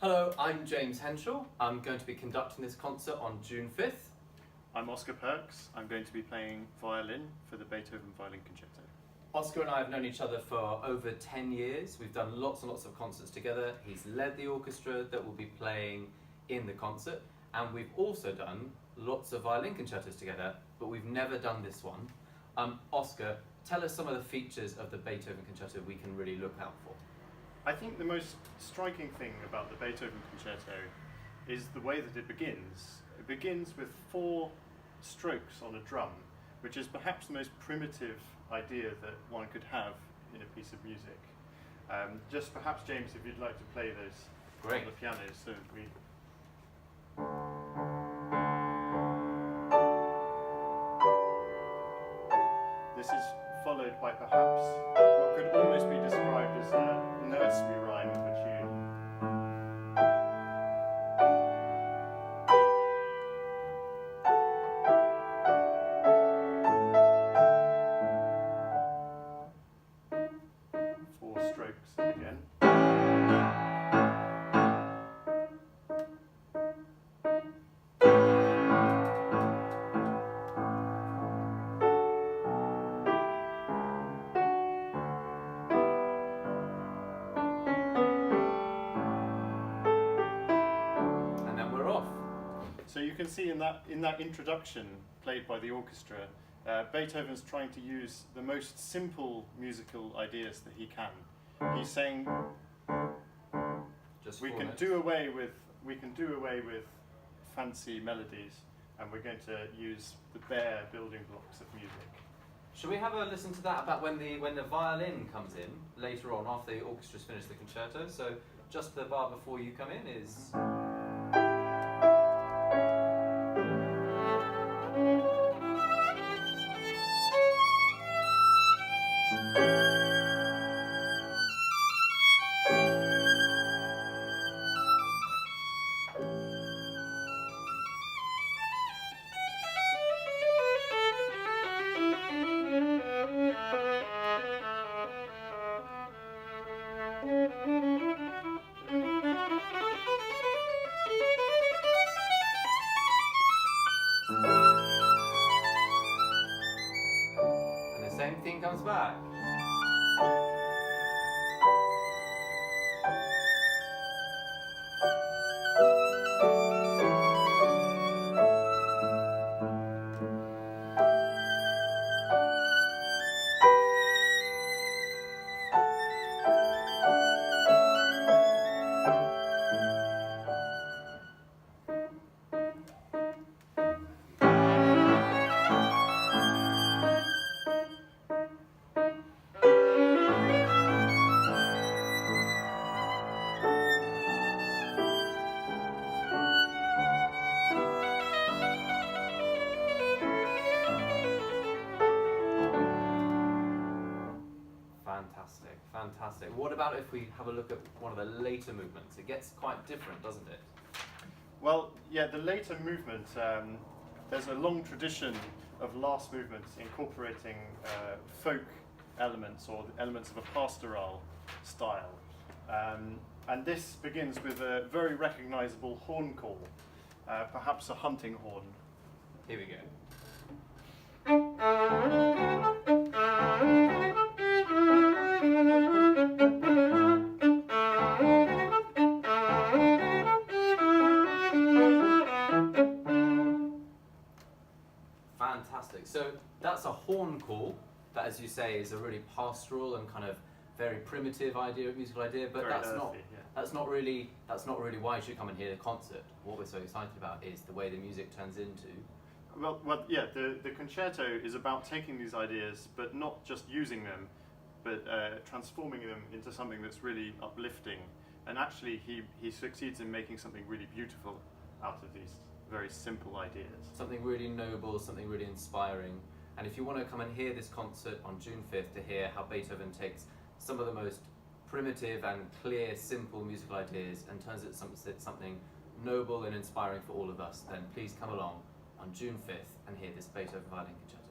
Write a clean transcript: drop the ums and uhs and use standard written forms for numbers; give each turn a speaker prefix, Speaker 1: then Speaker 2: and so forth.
Speaker 1: Hello, I'm James Henshaw. I'm going to be conducting this concert on June 5th.
Speaker 2: I'm Oscar Perks. I'm going to be playing violin for the Beethoven Violin Concerto.
Speaker 1: Oscar and I have known each other for over 10 years. We've done lots and lots of concerts together. He's led the orchestra that will be playing in the concert, and we've also done lots of violin concertos together, but we've never done this one. Oscar, tell us some of the features of the Beethoven Concerto we can really look out for.
Speaker 2: I think the most striking thing about the Beethoven Concerto is the way that it begins. It begins with 4 strokes on a drum, which is perhaps the most primitive idea that one could have in a piece of music. Just perhaps, James, if you'd like to play those on the piano, so we. This is followed by perhaps what could almost be described as a nursery rhyme of a tune. Again.
Speaker 1: And then we're off.
Speaker 2: So you can see in that introduction played by the orchestra, Beethoven's trying to use the most simple musical ideas that he can. He's saying we can do away with fancy melodies, and we're going to use the bare building blocks of music.
Speaker 1: Shall we have a listen to that about when the violin comes in later on after the orchestra's finished the concerto? So just the bar before you come in is. And the same thing comes back. Fantastic, fantastic. What about if we have a look at one of the later movements? It gets quite different, doesn't it?
Speaker 2: Well, yeah, the later movement, there's a long tradition of last movements incorporating folk elements or the elements of a pastoral style. And this begins with a very recognizable horn call, perhaps a hunting horn.
Speaker 1: Here we go. Fantastic. So that's a horn call that, as you say, is a really pastoral and kind of very primitive musical idea, but that's not really why you should come and hear the concert. What we're so excited about is the way the music turns into.
Speaker 2: Well, yeah, the concerto is about taking these ideas, but not just using them, but transforming them into something that's really uplifting. And actually, he succeeds in making something really beautiful out of these very simple ideas.
Speaker 1: Something really noble, something really inspiring. And if you want to come and hear this concert on June 5th to hear how Beethoven takes some of the most primitive and clear, simple musical ideas and turns it into something noble and inspiring for all of us, then please come along on June 5th and hear this Beethoven Violin Concerto.